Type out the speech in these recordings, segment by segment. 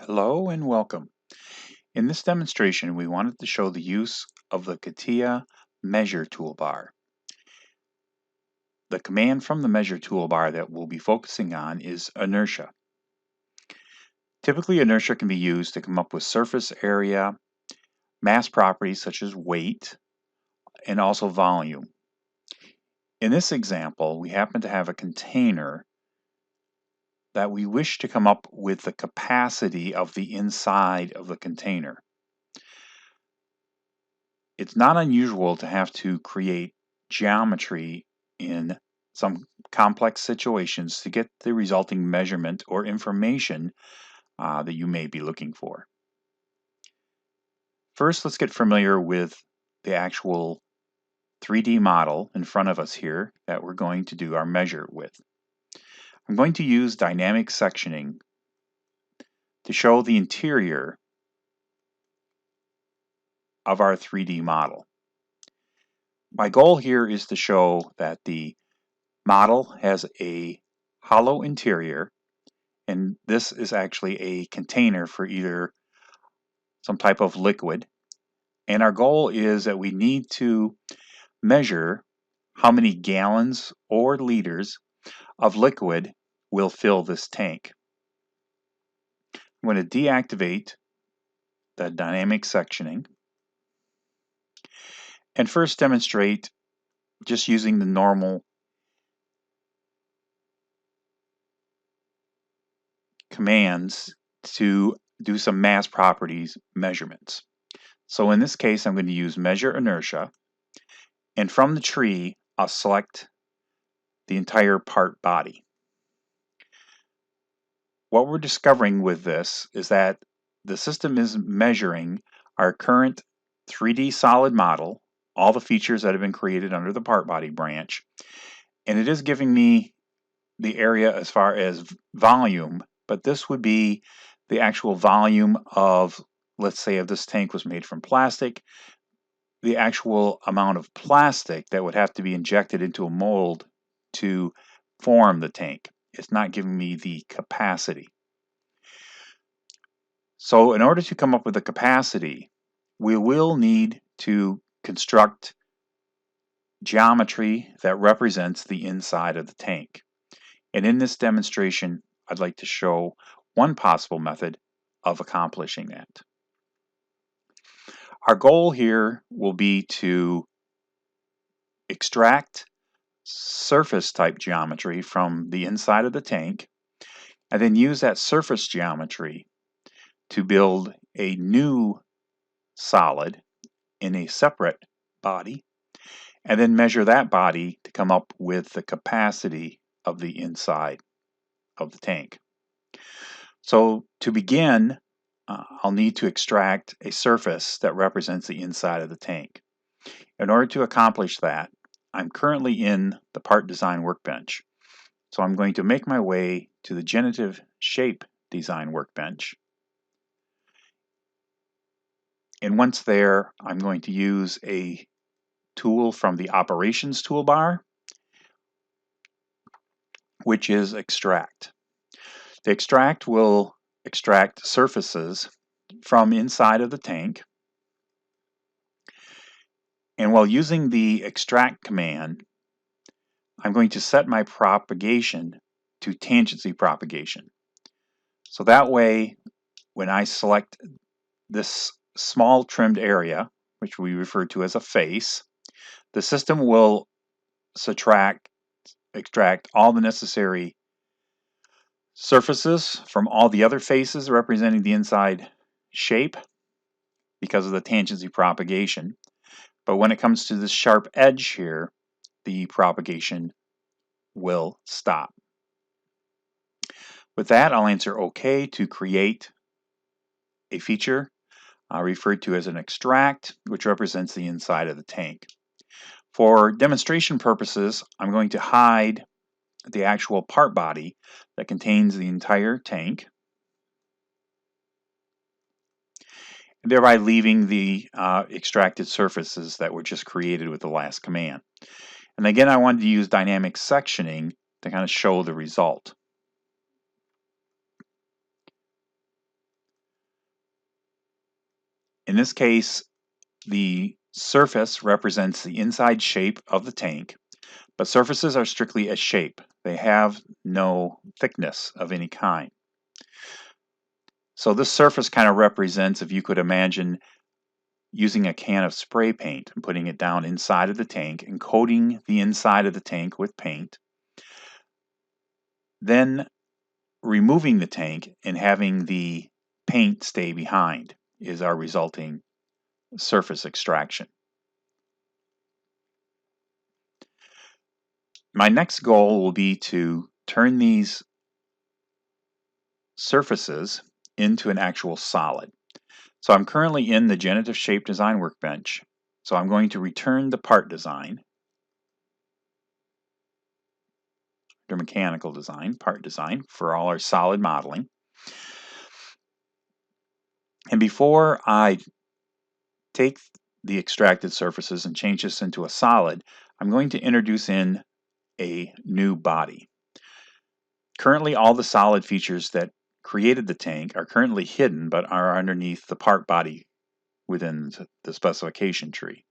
Hello and welcome. In this demonstration, we wanted to show the use of the CATIA measure toolbar. The command from the measure toolbar that we'll be focusing on is inertia. Typically, inertia can be used to come up with surface area, mass properties such as weight, and also volume. In this example, we happen to have a container that we wish to come up with the capacity of the inside of the container. It's not unusual to have to create geometry in some complex situations to get the resulting measurement or information that you may be looking for. First, let's get familiar with the actual 3D model in front of us here that we're going to do our measure with. I'm going to use dynamic sectioning to show the interior of our 3D model. My goal here is to show that the model has a hollow interior, and this is actually a container for either some type of liquid. And our goal is that we need to measure how many gallons or liters of liquid will fill this tank. I'm going to deactivate the dynamic sectioning and first demonstrate just using the normal commands to do some mass properties measurements. So in this case, I'm going to use measure inertia, and from the tree, I'll select the entire part body. What we're discovering with this is that the system is measuring our current 3D solid model, all the features that have been created under the part body branch, and it is giving me the area as far as volume, but this would be the actual volume of, let's say, if this tank was made from plastic, the actual amount of plastic that would have to be injected into a mold to form the tank. It's not giving me the capacity. So in order to come up with the capacity, we will need to construct geometry that represents the inside of the tank. And in this demonstration, I'd like to show one possible method of accomplishing that. Our goal here will be to extract surface type geometry from the inside of the tank and then use that surface geometry to build a new solid in a separate body and then measure that body to come up with the capacity of the inside of the tank. So to begin, I'll need to extract a surface that represents the inside of the tank. In order to accomplish that, I'm currently in the part design workbench. So I'm going to make my way to the generative shape design workbench. And once there, I'm going to use a tool from the operations toolbar, which is extract. The extract will extract surfaces from inside of the tank. And while using the extract command, I'm going to set my propagation to tangency propagation. So that way, when I select this small trimmed area, which we refer to as a face, the system will extract all the necessary surfaces from all the other faces representing the inside shape because of the tangency propagation. But when it comes to this sharp edge here, the propagation will stop. With that, I'll answer OK to create a feature referred to as an extract, which represents the inside of the tank. For demonstration purposes, I'm going to hide the actual part body that contains the entire tank, thereby leaving the extracted surfaces that were just created with the last command. And again, I wanted to use dynamic sectioning to kind of show the result. In this case, the surface represents the inside shape of the tank, but surfaces are strictly a shape. They have no thickness of any kind. So this surface kind of represents, if you could imagine using a can of spray paint and putting it down inside of the tank and coating the inside of the tank with paint, then removing the tank and having the paint stay behind is our resulting surface extraction. My next goal will be to turn these surfaces into an actual solid. So I'm currently in the Generative Shape Design workbench. So I'm going to return the part design, or mechanical design, part design for all our solid modeling. And before I take the extracted surfaces and change this into a solid, I'm going to introduce in a new body. Currently, all the solid features that created the tank are currently hidden but are underneath the part body within the specification tree.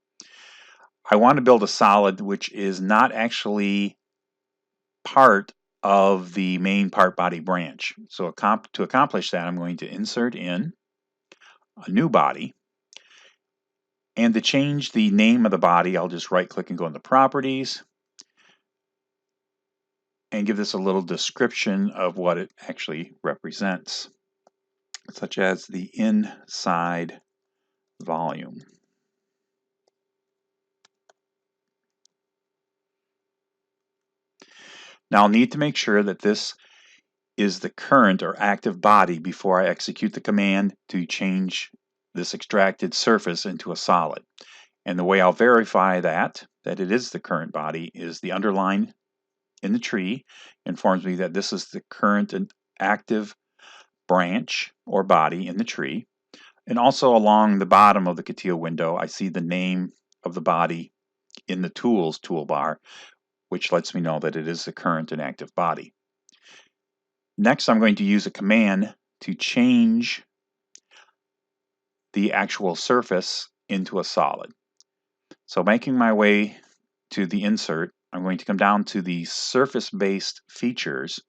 I want to build a solid which is not actually part of the main part body branch. So to accomplish that, I'm going to insert in a new body. And to change the name of the body, I'll just right click and go into properties and give this a little description of what it actually represents, such as the inside volume. Now I'll need to make sure that this is the current or active body before I execute the command to change this extracted surface into a solid. And the way I'll verify that it is the current body is the underline in the tree informs me that this is the current and active branch or body in the tree. And also along the bottom of the CATIA window, I see the name of the body in the Tools toolbar, which lets me know that it is the current and active body. Next, I'm going to use a command to change the actual surface into a solid. So making my way to the insert, I'm going to come down to the surface-based features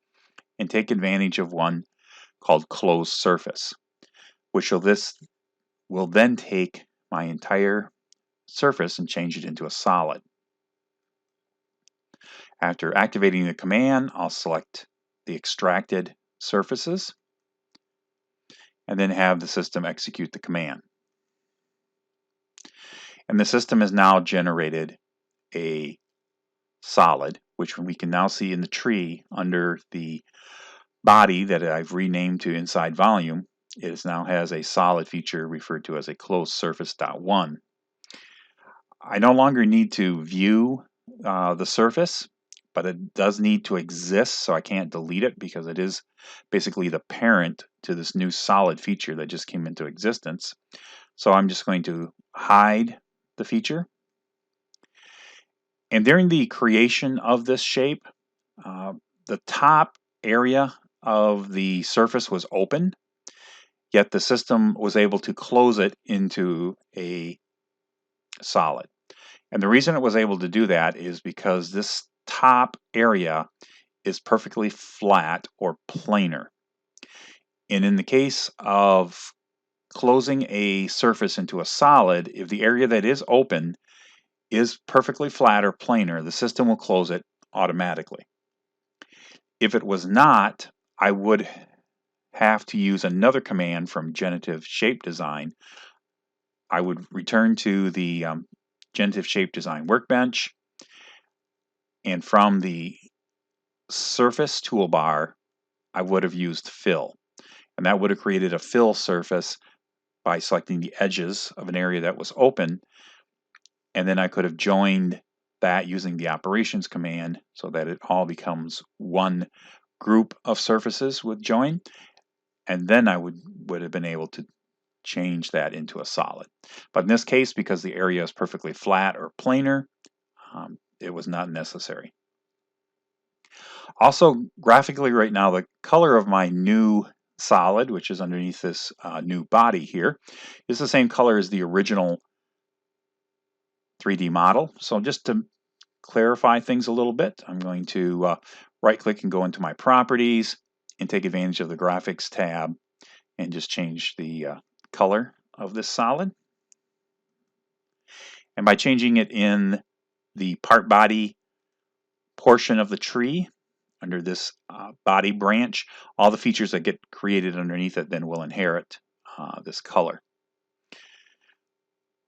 and take advantage of one called closed surface, which will then take my entire surface and change it into a solid. After activating the command, I'll select the extracted surfaces and then have the system execute the command. And the system has now generated a solid, which we can now see in the tree under the body that I've renamed to inside volume. It now has a solid feature referred to as a closed surface.1. I no longer need to view the surface, but it does need to exist, so I can't delete it because it is basically the parent to this new solid feature that just came into existence. So I'm just going to hide the feature. And during the creation of this shape, the top area of the surface was open, yet the system was able to close it into a solid. And the reason it was able to do that is because this top area is perfectly flat or planar. And in the case of closing a surface into a solid, if the area that is open is perfectly flat or planar, the system will close it automatically. If it was not, I would have to use another command from Generative Shape Design. I would return to the Generative Shape Design workbench, and from the surface toolbar, I would have used fill. And that would have created a fill surface by selecting the edges of an area that was open. And then I could have joined that using the operations command so that it all becomes one group of surfaces with join. And then I would have been able to change that into a solid. But in this case, because the area is perfectly flat or planar, it was not necessary. Also, graphically right now, the color of my new solid, which is underneath this new body here, is the same color as the original 3D model. So just to clarify things a little bit, I'm going to right click and go into my properties and take advantage of the graphics tab and just change the color of this solid. And by changing it in the part body portion of the tree under this body branch, all the features that get created underneath it then will inherit this color.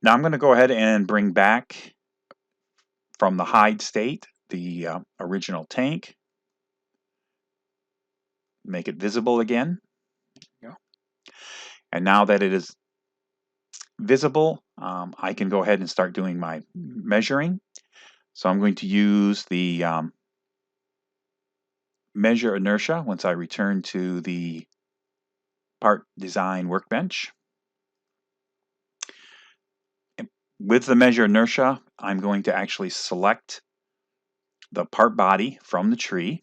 Now I'm going to go ahead and bring back from the hide state the original tank, make it visible again. There you go. And now that it is visible, I can go ahead and start doing my measuring. So I'm going to use the measure inertia once I return to the part design workbench. And with the measure inertia, I'm going to actually select the part body from the tree.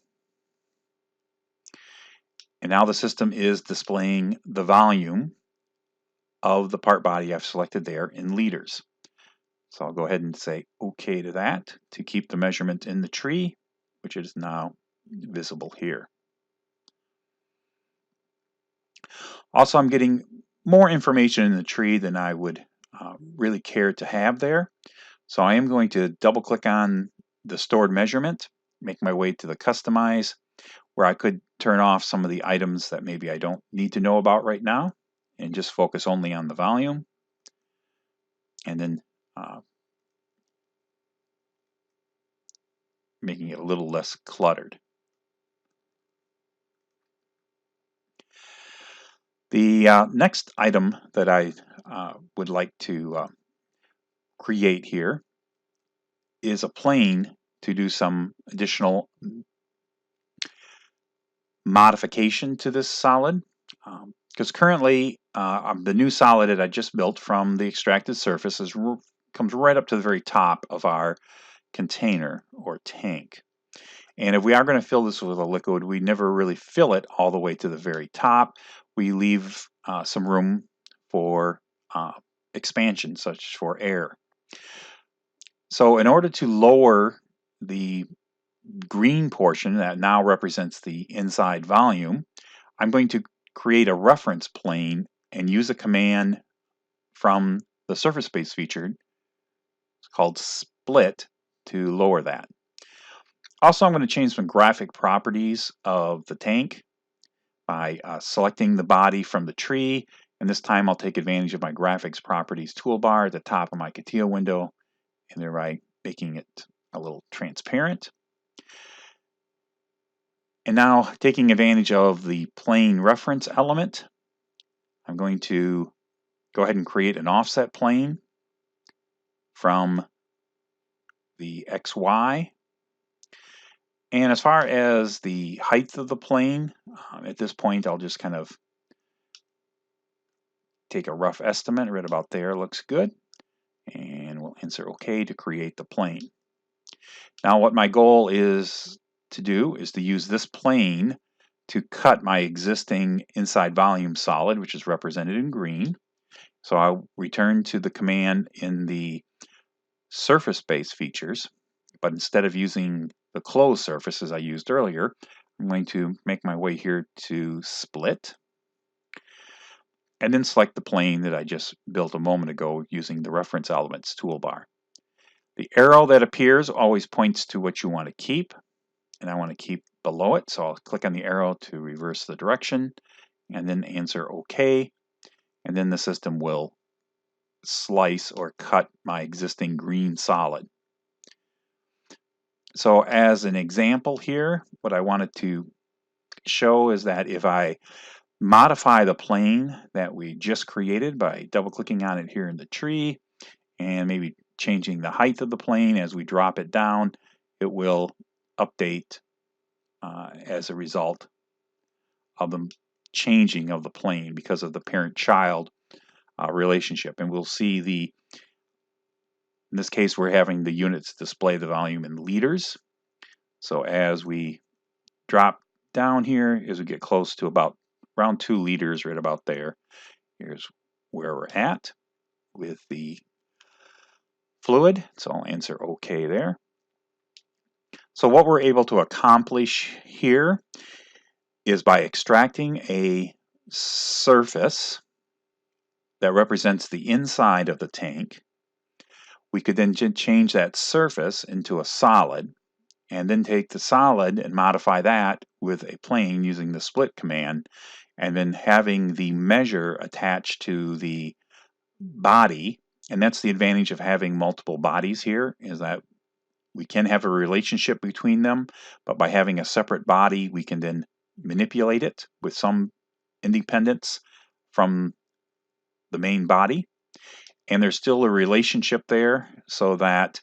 And now the system is displaying the volume of the part body I've selected there in liters. So I'll go ahead and say OK to that to keep the measurement in the tree, which is now visible here. Also, I'm getting more information in the tree than I would really care to have there. So I am going to double click on the stored measurement, make my way to the customize, where I could turn off some of the items that maybe I don't need to know about right now and just focus only on the volume. And then making it a little less cluttered. The next item that I would like to create here is a plane to do some additional modification to this solid. Because currently the new solid that I just built from the extracted surface comes right up to the very top of our container or tank. And if we are going to fill this with a liquid, we never really fill it all the way to the very top. We leave some room for expansion, such as for air. So in order to lower the green portion that now represents the inside volume, I'm going to create a reference plane and use a command from the surface space feature. It's called split to lower that. Also, I'm going to change some graphic properties of the tank by selecting the body from the tree, and this time I'll take advantage of my graphics properties toolbar at the top of my CATIA window, and thereby making it a little transparent. And now, taking advantage of the plane reference element, I'm going to go ahead and create an offset plane from the XY. And as far as the height of the plane, at this point I'll just kind of take a rough estimate. Right about there looks good. And we'll insert OK to create the plane. Now what my goal is to do is to use this plane to cut my existing inside volume solid, which is represented in green. So I'll return to the command in the surface space features, but instead of using the closed surface as I used earlier, I'm going to make my way here to split and then select the plane that I just built a moment ago using the reference elements toolbar. The arrow that appears always points to what you want to keep, and I want to keep below it, so I'll click on the arrow to reverse the direction and then answer OK, and then the system will slice or cut my existing green solid. So as an example here, what I wanted to show is that if I modify the plane that we just created by double clicking on it here in the tree and maybe changing the height of the plane as we drop it down, it will update as a result of the changing of the plane because of the parent-child relationship. And we'll see in this case, we're having the units display the volume in liters. So as we drop down here, as we get close to about around 2 liters, right about there. Here's where we're at with the fluid, so I'll answer OK there. So what we're able to accomplish here is by extracting a surface that represents the inside of the tank, we could then change that surface into a solid, and then take the solid and modify that with a plane using the split command, and then having the measure attached to the body. And that's the advantage of having multiple bodies here, is that we can have a relationship between them, but by having a separate body, we can then manipulate it with some independence from the main body. And there's still a relationship there, so that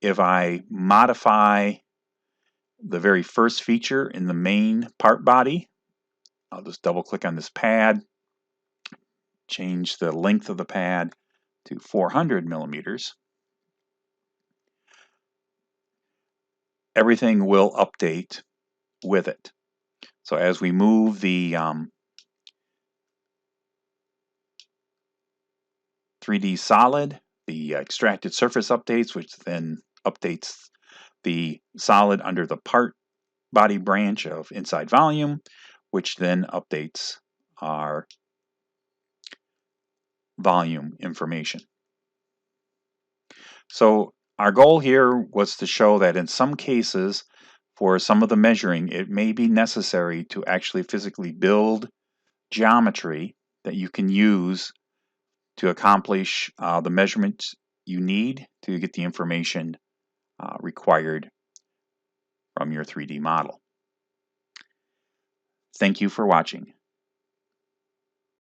if I modify the very first feature in the main part body, I'll just double click on this pad, change the length of the pad to 400 millimeters. Everything will update with it. So as we move the 3D solid, the extracted surface updates, which then updates the solid under the part body branch of inside volume, which then updates our volume information. So our goal here was to show that in some cases, for some of the measuring, it may be necessary to actually physically build geometry that you can use to accomplish the measurements you need to get the information required from your 3D model. Thank you for watching.